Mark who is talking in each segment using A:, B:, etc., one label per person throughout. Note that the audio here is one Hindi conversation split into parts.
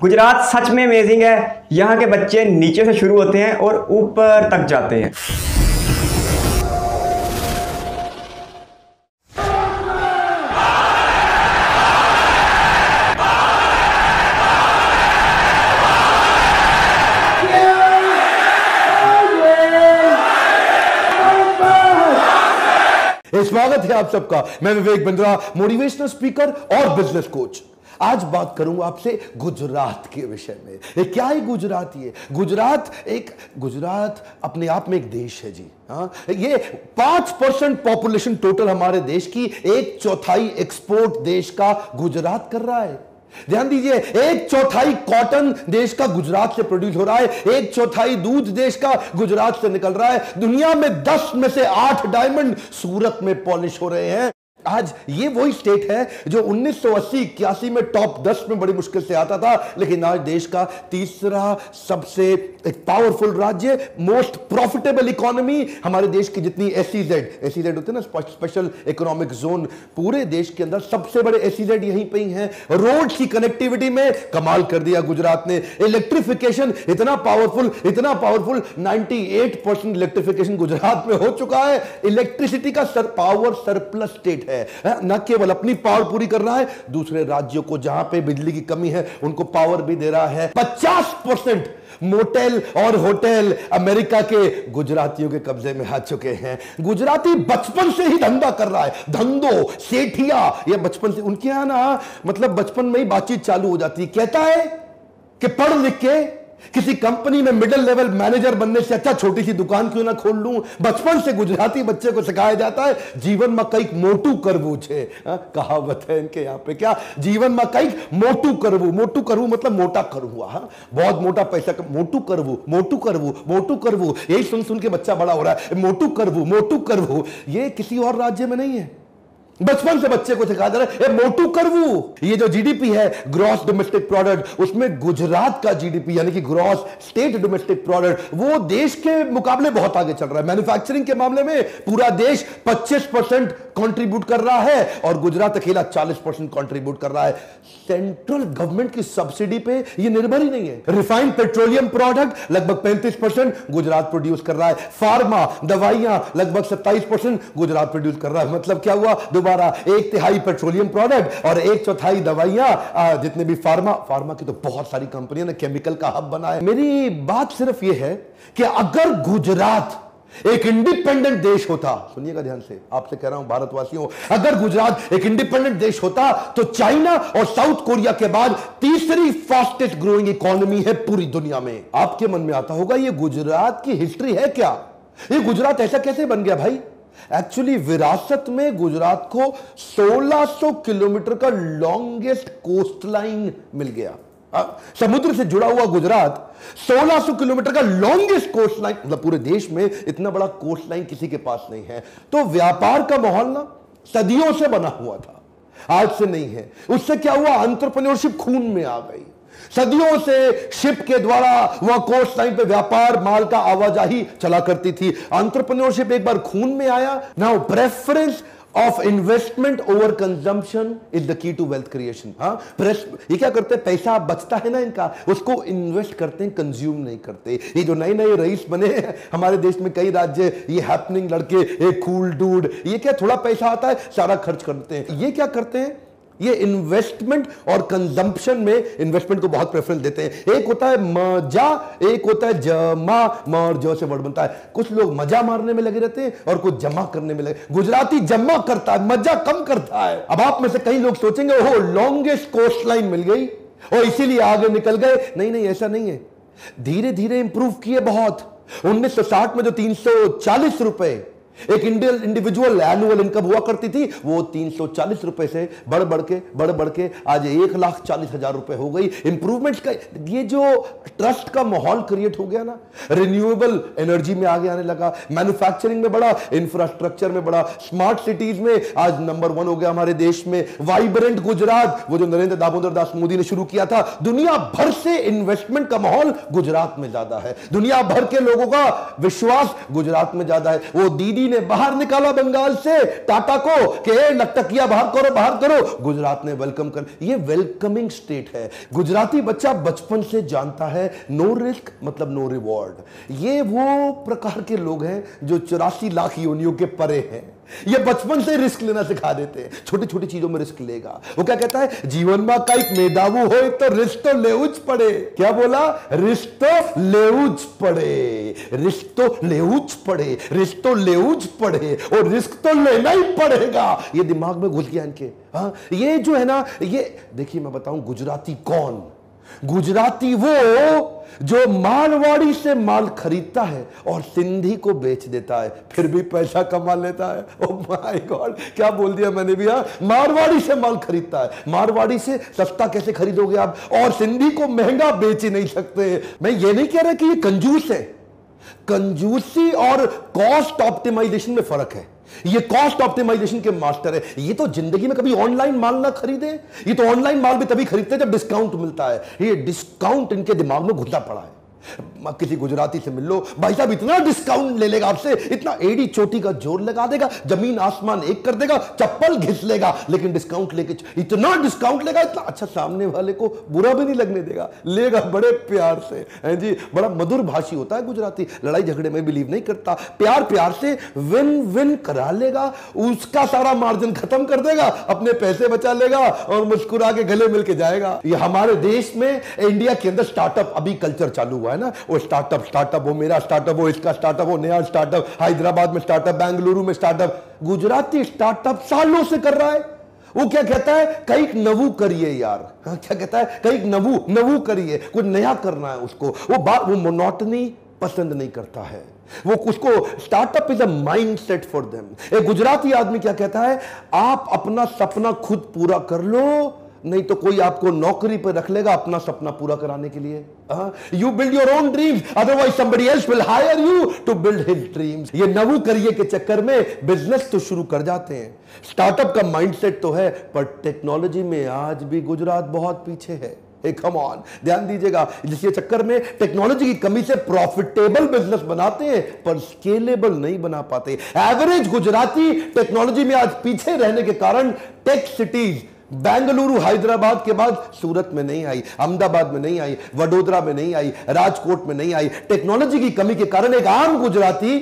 A: गुजरात सच में अमेजिंग है। यहाँ के बच्चे नीचे से शुरू होते हैं और ऊपर तक जाते हैं।
B: स्वागत है आप सबका। मैं विवेक बिंद्रा, मोटिवेशनल स्पीकर और बिजनेस कोच। आज बात करूंगा आपसे गुजरात के विषय में। ये क्या है गुजरात? ये गुजरात अपने आप में एक देश है जी। हाँ, ये 5% पॉपुलेशन टोटल हमारे देश की, 1/4 एक्सपोर्ट देश का गुजरात कर रहा है। ध्यान दीजिए, 1/4 कॉटन देश का गुजरात से प्रोड्यूस हो रहा है, 1/4 दूध देश का गुजरात से निकल रहा है। दुनिया में 10 में से 8 डायमंड सूरत में पॉलिश हो रहे हैं। आज ये वही स्टेट है जो 1980-81 में टॉप 10 में बड़ी मुश्किल से आता था, लेकिन आज देश का तीसरा सबसे एक पावरफुल राज्य, मोस्ट प्रॉफिटेबल इकोनॉमी। हमारे देश की जितनी एसईजेड होते हैं ना, स्पेशल इकोनॉमिक जोन, पूरे देश के अंदर सबसे बड़े एसईजेड यहीं पे ही हैं। रोड की कनेक्टिविटी में कमाल कर दिया गुजरात ने। इलेक्ट्रिफिकेशन इतना पावरफुल 98% इलेक्ट्रिफिकेशन गुजरात में हो चुका है। इलेक्ट्रिसिटी का पावर सरप्लस स्टेट है। न केवल अपनी पावर पूरी कर रहा है, दूसरे राज्यों को जहां पे बिजली की कमी है उनको पावर भी दे रहा है। 50% मोटेल और होटल अमेरिका के गुजरातियों के कब्जे में आ चुके हैं। गुजराती बचपन से ही धंधा कर रहा है, धंधो सेठिया, ये बचपन से उनके यहां ना, मतलब बचपन में ही बातचीत चालू हो जाती है। कहता है कि पढ़ लिख के किसी कंपनी में मिडिल लेवल मैनेजर बनने से अच्छा छोटी सी दुकान क्यों ना खोल लूं। बचपन से गुजराती बच्चे को सिखाया जाता है जीवन में कई मोटू करवू छे। कहावत है इनके यहां पे, क्या जीवन में कई मोटू करवू मतलब मोटा करवू। बहुत मोटा पैसा, मोटू करवू यही सुन सुन के बच्चा बड़ा हो रहा है। मोटू करवू ये किसी और राज्य में नहीं है, बचपन से बच्चे को सिखा दे रहे हैं मोटू करवू। ये जो जीडीपी है, ग्रॉस डोमेस्टिक प्रोडक्ट, उसमें गुजरात का जीडीपी यानी कि ग्रॉस स्टेट डोमेस्टिक प्रोडक्ट, वो देश के मुकाबले बहुत आगे चल रहा है। मैन्युफैक्चरिंग के मामले में पूरा देश 25% कंट्रीब्यूट कर रहा है और गुजरात अकेला 40% कंट्रीब्यूट कर रहा है। सेंट्रल गवर्नमेंट की सब्सिडी पे ये निर्भर ही नहीं है। रिफाइंड पेट्रोलियम प्रोडक्ट लगभग 35% गुजरात प्रोड्यूस कर रहा है। फार्मा दवाइयां लगभग 27% गुजरात प्रोड्यूस कर रहा है। मतलब क्या हुआ? दोबारा 1/3 पेट्रोलियम प्रोडक्ट और 1/4 दवाइयां। जितने भी फार्मा की तो बहुत सारी कंपनियां ने केमिकल का हब बनाया। मेरी बात सिर्फ यह है कि अगर गुजरात एक इंडिपेंडेंट देश होता, सुनिएगा ध्यान से, आपसे कह रहा हूं भारतवासियों, अगर गुजरात एक इंडिपेंडेंट देश होता तो चाइना और साउथ कोरिया के बाद तीसरी फास्टेस्ट ग्रोइंग इकोनॉमी है पूरी दुनिया में। आपके मन में आता होगा ये गुजरात की हिस्ट्री है क्या? ये गुजरात ऐसा कैसे बन गया भाई? एक्चुअली विरासत में गुजरात को 1600 किलोमीटर का लॉन्गेस्ट कोस्ट लाइन मिल गया। समुद्र से जुड़ा हुआ गुजरात 1600 किलोमीटर का लॉन्गेस्ट कोस्ट लाइन, मतलब पूरे देश में इतना बड़ा कोस्ट लाइन किसी के पास नहीं है। तो व्यापार का माहौल ना सदियों से बना हुआ था, आज से नहीं है। उससे क्या हुआ? एंटरप्रेन्योरशिप खून में आ गई। सदियों से शिप के द्वारा वह कोस्ट लाइन पे व्यापार, माल का आवाजाही चला करती थी। एंटरप्रेन्योरशिप एक बार खून में आया। Now preference of investment over consumption is the key to wealth creation. ये क्या करते हैं? पैसा बचता है ना इनका, उसको इन्वेस्ट करते हैं, कंज्यूम नहीं करते। ये जो नए नए रईस बने हैं हमारे देश में, कई राज्य, ये हैपनिंग लड़के, एक कूल डूड, ये क्या थोड़ा पैसा आता है सारा खर्च करते हैं। ये क्या करते हैं? ये इन्वेस्टमेंट और कंजम्पशन में इन्वेस्टमेंट को बहुत प्रेफरेंस देते हैं। एक होता है मजा, एक होता है जमा। जो से वर्ड बनता है। कुछ लोग मजा मारने में लगे रहते हैं और कुछ जमा करने में लगे। गुजराती जमा करता है, मजा कम करता है। अब आप में से कई लोग सोचेंगे ओहो लॉन्गेस्ट कोस्ट लाइन मिल गई और इसीलिए आगे निकल गए। नहीं, ऐसा नहीं है। धीरे धीरे इंप्रूव किए बहुत। 1960 में जो 340 रुपए एक इंडिविजुअल एनुअल इनकम हुआ करती थी, वो 340 रुपए से बढ़ बढ़ के आज 1,40,000 रुपए हो गई। इंप्रूवमेंट का ये जो ट्रस्ट का माहौल क्रिएट हो गया ना, रिन्यूएबल एनर्जी में आगे आने लगा, मैन्युफैक्चरिंग में बड़ा, इंफ्रास्ट्रक्चर में बड़ा, स्मार्ट सिटीज में आज नंबर 1 हो गया हमारे देश में। वाइब्रेंट गुजरात, वो जो नरेंद्र दामोदर दास मोदी ने शुरू किया था। दुनिया भर से इन्वेस्टमेंट का माहौल गुजरात में ज्यादा है। दुनिया भर के लोगों का विश्वास गुजरात में ज्यादा है। वो दीदी मोदी ने बाहर निकाला बंगाल से टाटा को कि लटकिया बाहर करो, गुजरात ने वेलकम कर। ये वेलकमिंग स्टेट है। गुजराती बच्चा बचपन से जानता है नो रिस्क मतलब नो रिवॉर्ड। ये वो प्रकार के लोग हैं जो 84 लाख योनियों के परे हैं। ये बचपन से रिस्क लेना सिखा देते हैं, छोटी छोटी चीजों में रिस्क लेगा। वो क्या कहता है, जीवन में कई मेधावी हो तो रिस्क तो लेउच पड़े। क्या बोला, रिस्क तो लेउच पड़े, रिस्क तो लेउच पड़े, रिस्क तो लेउच पड़े और रिस्क तो लेना ही पड़ेगा। ये दिमाग में घुस गया इनके। हाँ, ये जो है ना, ये देखिए मैं बताऊं, गुजराती कौन, गुजराती वो जो मारवाड़ी से माल खरीदता है और सिंधी को बेच देता है, फिर भी पैसा कमा लेता है। ओह माय गॉड, क्या बोल दिया मैंने भी। हाँ, मारवाड़ी से माल खरीदता है। मारवाड़ी से सस्ता कैसे खरीदोगे आप, और सिंधी को महंगा बेच ही नहीं सकते। मैं ये नहीं कह रहा कि ये कंजूस है, कंजूसी और कॉस्ट ऑप्टिमाइजेशन में फर्क है। ये कॉस्ट ऑप्टिमाइजेशन के मास्टर है। ये तो जिंदगी में कभी ऑनलाइन माल ना खरीदे, ये तो ऑनलाइन माल भी तभी खरीदते हैं जब डिस्काउंट मिलता है। ये डिस्काउंट इनके दिमाग में घुसा पड़ा है। किसी गुजराती से मिल लो, भाई साहब इतना डिस्काउंट ले लेगा आपसे, इतना एड़ी चोटी का जोर लगा देगा, जमीन आसमान एक कर देगा, चप्पल घिस लेगा, लेकिन डिस्काउंट लेके इतना डिस्काउंट लेगा, इतना अच्छा, सामने वाले को बुरा भी नहीं लगने देगा, लेगा बड़े प्यार से। हैं जी, बड़ा मधुर भाषी होता है गुजराती, लड़ाई झगड़े में बिलीव नहीं करता, प्यार प्यार से विन विन करा लेगा, उसका सारा मार्जिन खत्म कर देगा, अपने पैसे बचा लेगा और मुस्कुरा के गले मिल के जाएगा। ये हमारे देश में, इंडिया के अंदर स्टार्टअप अभी कल्चर चालू हुआ है ना, वो स्टार्टअप, वो मेरा स्टार्टअप, वो इसका स्टार्टअप, वो नया स्टार्टअप, हैदराबाद में स्टार्टअप, बेंगलुरु में स्टार्टअप। गुजराती स्टार्टअप सालों से कर रहा है। वो क्या कहता है, कई नवू करिए यार। हाँ, क्या कहता है, कई नवू करिए, कुछ नया करना है उसको। वो मोनोटनी पसंद नहीं करता है, वो उसको startup is a mindset for them. एक गुजराती आदमी क्या कहता है, आप अपना सपना खुद पूरा कर लो, नहीं तो कोई आपको नौकरी पर रख लेगा अपना सपना पूरा कराने के लिए। You build your own dreams, otherwise somebody else will hire you to build his dreams. ये नवू करिए के चक्कर में बिजनेस तो शुरू कर जाते हैं। स्टार्टअप का माइंडसेट तो है, पर टेक्नोलॉजी में आज भी गुजरात बहुत पीछे है। कम ऑन, ध्यान दीजिएगा, जिसके चक्कर में टेक्नोलॉजी की कमी से प्रॉफिटेबल बिजनेस बनाते हैं पर स्केलेबल नहीं बना पाते। एवरेज गुजराती टेक्नोलॉजी में आज पीछे रहने के कारण टेक सिटीज बेंगलुरु हैदराबाद के बाद सूरत में नहीं आई, अहमदाबाद में नहीं आई, वडोदरा में नहीं आई, राजकोट में नहीं आई। टेक्नोलॉजी की कमी के कारण एक आम गुजराती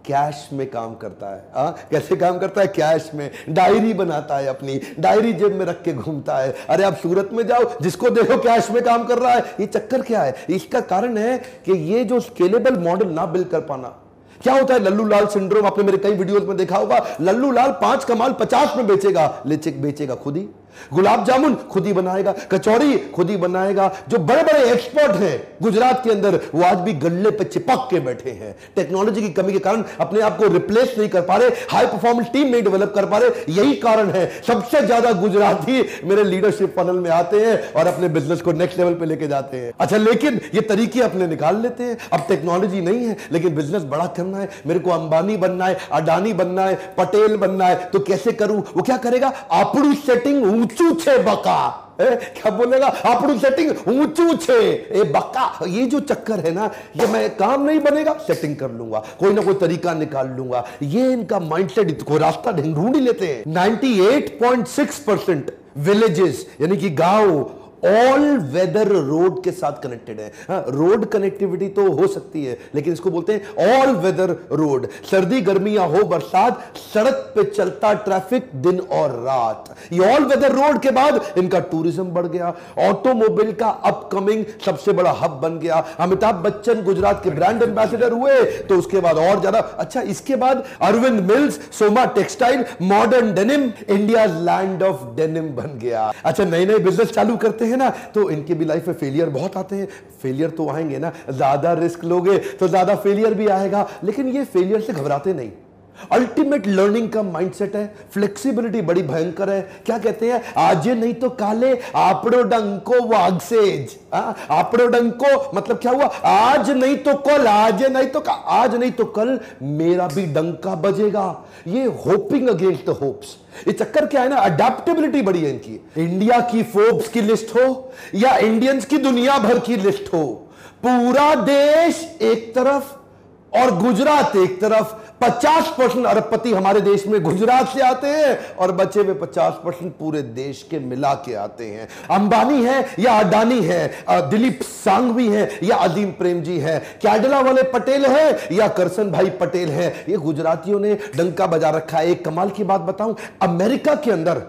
B: कैश में काम करता है। कैसे काम करता है, कैश में डायरी बनाता है, अपनी डायरी जेब में रख के घूमता है। अरे आप सूरत में जाओ, जिसको देखो कैश में काम कर रहा है। ये चक्कर क्या है, इसका कारण है कि ये जो स्केलेबल मॉडल ना बिल्ड कर पाना। क्या होता है लल्लू लाल सिंड्रोम, आपने मेरे कई वीडियोस में देखा होगा। लल्लू लाल 5 का माल 50 में बेचेगा, बेचेगा खुद ही। गुलाब जामुन खुद ही बनाएगा, कचौड़ी खुद ही बनाएगा। जो बड़े बड़े एक्सपर्ट हैं गुजरात के अंदर, वो आज भी गल्ले पे चिपक के बैठे हैं। टेक्नोलॉजी की कमी के कारण अपने आप को रिप्लेस नहीं कर पा रहे, हाई परफॉर्मेंस टीम नहीं डेवलप कर पा रहे। यही कारण है सबसे ज्यादा गुजराती मेरे लीडरशिप फनल में आते हैं और अपने बिजनेस को नेक्स्ट लेवल पे लेके जाते हैं। अच्छा, लेकिन ये तरीके अपने निकाल लेते हैं। अब टेक्नोलॉजी नहीं है, लेकिन बिजनेस बड़ा करना है, मेरे को अंबानी बनना है, अडानी बनना है, पटेल बनना है, तो कैसे करूं? वो क्या करेगा, आपड़ू सेटिंग ऊंचू छे बका। क्या बोलेगा, आपड़ू सेटिंग ऊंचू छे ए बका। ये जो चक्कर है ना, ये मैं काम नहीं बनेगा, सेटिंग कर लूंगा, कोई ना कोई तरीका निकाल लूंगा। ये इनका माइंडसेट, को रास्ता ढूंढ ही लेते हैं। 98.6% विलेजेस यानी कि गांव ऑल वेदर रोड के साथ कनेक्टेड है। रोड कनेक्टिविटी तो हो सकती है, लेकिन इसको बोलते हैं ऑल वेदर रोड। सर्दी गर्मी या हो बरसात, सड़क पे चलता ट्रैफिक दिन और रात। ये ऑल वेदर रोड के बाद इनका टूरिज्म बढ़ गया, ऑटोमोबाइल का अपकमिंग सबसे बड़ा हब बन गया। अमिताभ बच्चन गुजरात के ब्रांड एम्बेसडर हुए, तो उसके बाद और ज्यादा। अच्छा, इसके बाद Arvind mills, Soma textile, modern denim, India land of denim बन गया। अच्छा, नए नए बिजनेस चालू करते है ना, तो इनके भी लाइफ में फेलियर बहुत आते हैं। फेलियर तो आएंगे ना, ज्यादा रिस्क लोगे तो ज्यादा फेलियर भी आएगा, लेकिन ये फेलियर से घबराते नहीं। अल्टीमेट लर्निंग का माइंडसेट है। फ्लेक्सिबिलिटी बड़ी भयंकर है। क्या कहते हैं, आज नहीं तो काले आपड़ो डंको वागसेज। आपड़ो डंको मतलब क्या हुआ, आज नहीं तो कल, आज नहीं तो कल मेरा भी डंका बजेगा। ये होपिंग अगेंस्ट द होप्स। ये चक्कर क्या है ना, अडेप्टेबिलिटी बड़ी है इनकी। इंडिया की फोर्ब्स की लिस्ट हो या इंडियंस की दुनिया भर की लिस्ट हो, पूरा देश एक तरफ, और गुजरात एक तरफ। 50% अरबपति हमारे देश में गुजरात से आते हैं और बचे हुए 50% पूरे देश के मिला के आते हैं। अंबानी है या अडानी है, दिलीप सांघवी है या अजीम प्रेमजी है, कैडला वाले पटेल है या करसन भाई पटेल है, ये गुजरातियों ने डंका बजा रखा है। एक कमाल की बात बताऊं, अमेरिका के अंदर,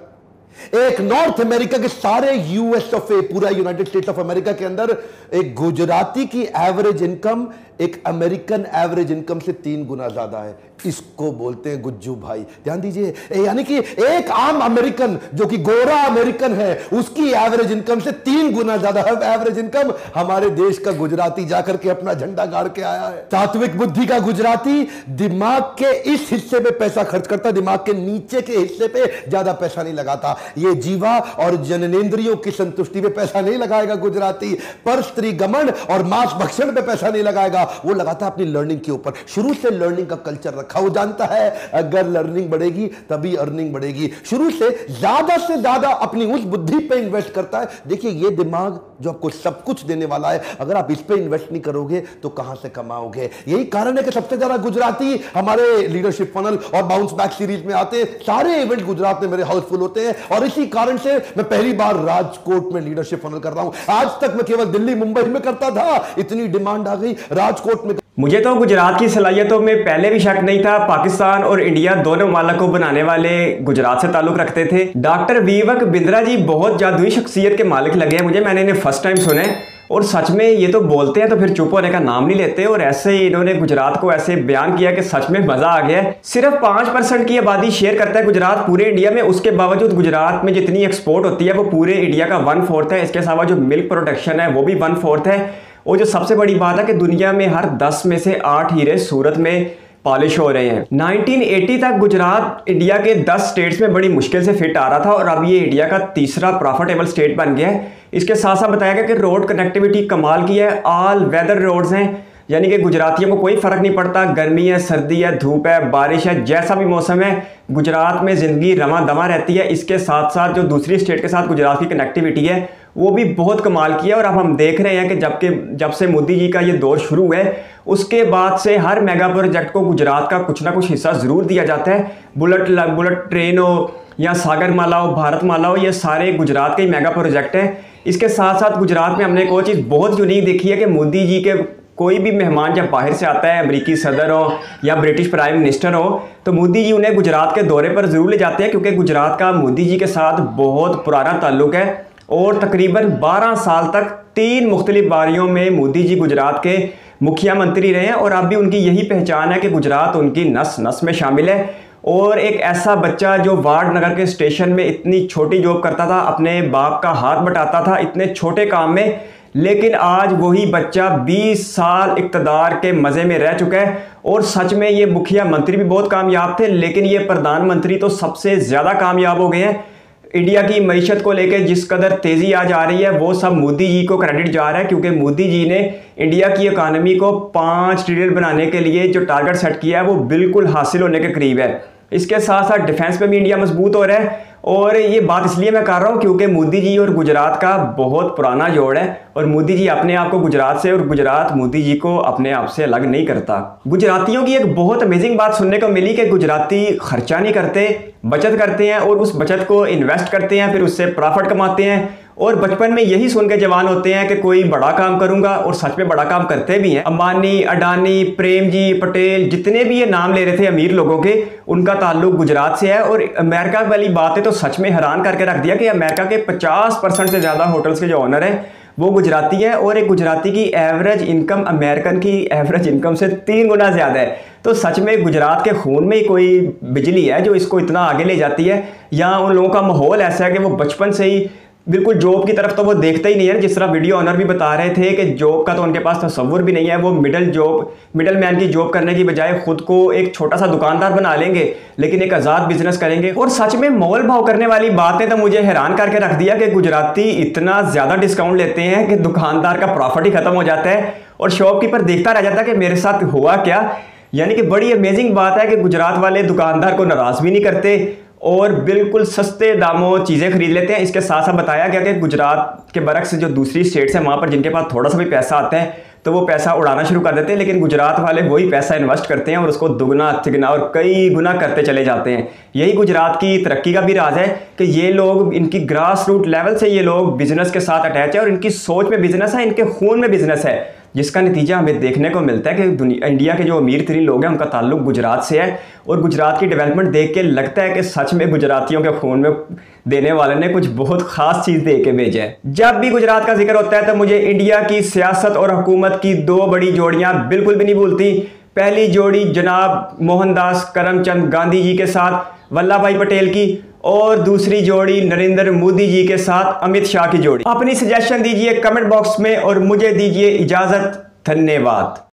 B: एक नॉर्थ अमेरिका के सारे यूएस ऑफ ए, पूरा यूनाइटेड स्टेट्स ऑफ अमेरिका के अंदर एक गुजराती की एवरेज इनकम एक अमेरिकन एवरेज इनकम से 3 गुना ज्यादा है। इसको बोलते हैं गुज्जू भाई। ध्यान दीजिए, यानी कि एक आम अमेरिकन जो कि गोरा अमेरिकन है, उसकी एवरेज इनकम से 3 गुना ज्यादा है एवरेज इनकम हमारे देश का गुजराती जाकर के अपना झंडा गाड़ के आया है। सात्विक बुद्धि का गुजराती दिमाग के इस हिस्से पे पैसा खर्च करता, दिमाग के नीचे के हिस्से पे ज्यादा पैसा नहीं लगाता। ये जीवा और जननेंद्रियों की संतुष्टि पे पैसा नहीं लगाएगा गुजराती, पर स्त्री गमन और मांस भक्षण पे पैसा नहीं लगाएगा, वो लगाता है अपनी लर्निंग के ऊपर। शुरू से लर्निंग का कल्चर रखा, वो जानता है अगर लर्निंग बढ़ेगी तभी अर्निंग बढ़ेगी। शुरू से ज्यादा अपनी उस बुद्धि पे इन्वेस्ट करता है। देखिए, ये दिमाग जो आपको सब कुछ देने वाला है, अगर आप इस पे इन्वेस्ट नहीं करोगे तो कहां से कमाओगे। यही कारण है कि सबसे ज्यादा गुजराती हमारे लीडरशिप फनल और बाउंस बैक सीरीज में आते हैं। सारे इवेंट गुजरात में मेरे हाउसफुल होते हैं और इसी कारण से मैं पहली बार राजकोट में लीडरशिप फनल कर रहा हूं। आज तक मैं केवल दिल्ली मुंबई में करता था, इतनी डिमांड आ गई राजकोट में।
A: मुझे तो गुजरात की सलाहियतों में पहले भी शक नहीं था। पाकिस्तान और इंडिया दोनों ममालिक को बनाने वाले गुजरात से ताल्लुक रखते थे। डॉक्टर वीवक बिंद्रा जी बहुत जादुई शख्सियत के मालिक लगे हैं मुझे। मैंने इन्हें फर्स्ट टाइम सुने और सच में ये तो बोलते हैं तो फिर चुप होने का नाम नहीं लेते। और ऐसे ही इन्होंने गुजरात को ऐसे बयान किया कि सच में मजा आ गया। सिर्फ 5% की आबादी शेयर करता है गुजरात पूरे इंडिया में। उसके बावजूद गुजरात में जितनी एक्सपोर्ट होती है वो पूरे इंडिया का 1/4 है। इसके अलावा जो मिल्क प्रोडक्शन है वो भी 1/4 है। और जो सबसे बड़ी बात है कि दुनिया में हर 10 में से 8 हीरे सूरत में पॉलिश हो रहे हैं। 1980 तक गुजरात इंडिया के 10 स्टेट्स में बड़ी मुश्किल से फिट आ रहा था और अब ये इंडिया का तीसरा प्रॉफिटेबल स्टेट बन गया है। इसके साथ साथ बताया गया कि रोड कनेक्टिविटी कमाल की है। ऑल वेदर रोड्स हैं, यानी कि गुजरातियों को कोई फ़र्क नहीं पड़ता, गर्मी है, सर्दी है, धूप है, बारिश है, जैसा भी मौसम है गुजरात में ज़िंदगी रमा दमा रहती है। इसके साथ साथ जो दूसरी स्टेट के साथ गुजरात की कनेक्टिविटी है वो भी बहुत कमाल की है। और अब हम देख रहे हैं कि जब से मोदी जी का ये दौर शुरू है उसके बाद से हर मेगा प्रोजेक्ट को गुजरात का कुछ ना कुछ हिस्सा ज़रूर दिया जाता है। बुलेट ट्रेन हो या सागरमाला हो, भारतमाला हो, ये सारे गुजरात के ही मेगा प्रोजेक्ट हैं। इसके साथ साथ गुजरात में हमने एक और चीज़ बहुत यूनिक देखी है कि मोदी जी के कोई भी मेहमान जब बाहर से आता है, अमेरिकी सदर हो या ब्रिटिश प्राइम मिनिस्टर हो, तो मोदी जी उन्हें गुजरात के दौरे पर ज़रूर ले जाते हैं, क्योंकि गुजरात का मोदी जी के साथ बहुत पुराना ताल्लुक है। और तकरीबन 12 साल तक 3 मुख्तलिफ बारियों में मोदी जी गुजरात के मुखिया मंत्री रहे हैं और अब भी उनकी यही पहचान है कि गुजरात उनकी नस नस में शामिल है। और एक ऐसा बच्चा जो वार्ड नगर के स्टेशन में इतनी छोटी जॉब करता था, अपने बाप का हाथ बटाता था इतने छोटे काम में, लेकिन आज वही बच्चा 20 साल इक़्तिदार के मज़े में रह चुका है। और सच में ये मुखिया मंत्री भी बहुत कामयाब थे, लेकिन ये प्रधानमंत्री तो सबसे ज़्यादा कामयाब हो गए हैं। इंडिया की मईशत को लेकर जिस कदर तेज़ी आ जा रही है वो सब मोदी जी को क्रेडिट जा रहा है, क्योंकि मोदी जी ने इंडिया की इकानमी को 5 ट्रिलियन बनाने के लिए जो टारगेट सेट किया है वो बिल्कुल हासिल होने के करीब है। इसके साथ साथ डिफेंस पे भी इंडिया मजबूत हो रहा है। और ये बात इसलिए मैं कर रहा हूँ क्योंकि मोदी जी और गुजरात का बहुत पुराना जोड़ है और मोदी जी अपने आप को गुजरात से और गुजरात मोदी जी को अपने आप से अलग नहीं करता। गुजरातियों की एक बहुत अमेजिंग बात सुनने को मिली कि गुजराती खर्चा नहीं करते, बचत करते हैं और उस बचत को इन्वेस्ट करते हैं, फिर उससे प्रॉफिट कमाते हैं। और बचपन में यही सुन के जवान होते हैं कि कोई बड़ा काम करूंगा, और सच में बड़ा काम करते भी हैं। अंबानी, अडानी, प्रेम जी, पटेल, जितने भी ये नाम ले रहे थे अमीर लोगों के, उनका ताल्लुक गुजरात से है। और अमेरिका वाली बातें तो सच में हैरान करके रख दिया कि अमेरिका के 50% से ज़्यादा होटल्स के जो ओनर हैं वो गुजराती हैं। और एक गुजराती की एवरेज इनकम अमेरिकन की एवरेज इनकम से 3 गुना ज़्यादा है। तो सच में गुजरात के खून में ही कोई बिजली है जो इसको इतना आगे ले जाती है। या उन लोगों का माहौल ऐसा है कि वो बचपन से ही बिल्कुल जॉब की तरफ तो वो देखते ही नहीं है। जिस तरह वीडियो ऑनर भी बता रहे थे कि जॉब का तो उनके पास तसव्वुर भी नहीं है। वो मिडल मैन की जॉब करने की बजाय खुद को एक छोटा सा दुकानदार बना लेंगे, लेकिन एक आज़ाद बिजनेस करेंगे। और सच में मोल भाव करने वाली बातें तो मुझे हैरान करके रख दिया कि गुजराती इतना ज़्यादा डिस्काउंट लेते हैं कि दुकानदार का प्रॉफिट ही खत्म हो जाता है और शॉपकीपर देखता रह जाता है कि मेरे साथ हुआ क्या। यानी कि बड़ी अमेजिंग बात है कि गुजरात वाले दुकानदार को नाराज़ भी नहीं करते और बिल्कुल सस्ते दामों चीज़ें खरीद लेते हैं। इसके साथ साथ बताया गया कि गुजरात के बरक्स जो दूसरी स्टेट्स हैं वहाँ पर जिनके पास थोड़ा सा भी पैसा आता है तो वो पैसा उड़ाना शुरू कर देते हैं, लेकिन गुजरात वाले वही पैसा इन्वेस्ट करते हैं और उसको दुगना तिगना और कई गुना करते चले जाते हैं। यही गुजरात की तरक्की का भी राज है कि ये लोग, इनकी ग्रास रूट लेवल से ये लोग बिजनेस के साथ अटैच है और इनकी सोच में बिजनेस है, इनके खून में बिजनेस है, जिसका नतीजा हमें देखने को मिलता है कि इंडिया के जो अमीर तरीन लोग हैं उनका ताल्लुक गुजरात से है। और गुजरात की डेवलपमेंट देख के लगता है कि सच में गुजरातियों के खून में देने वाले ने कुछ बहुत खास चीज़ दे के भेजा है। जब भी गुजरात का जिक्र होता है तो मुझे इंडिया की सियासत और हुकूमत की दो बड़ी जोड़ियां बिल्कुल भी नहीं भूलती। पहली जोड़ी जनाब मोहनदास करमचंद गांधी जी के साथ वल्लभ भाई पटेल की, और दूसरी जोड़ी नरेंद्र मोदी जी के साथ अमित शाह की जोड़ी। अपनी सजेशन दीजिए कमेंट बॉक्स में और मुझे दीजिए इजाजत। धन्यवाद।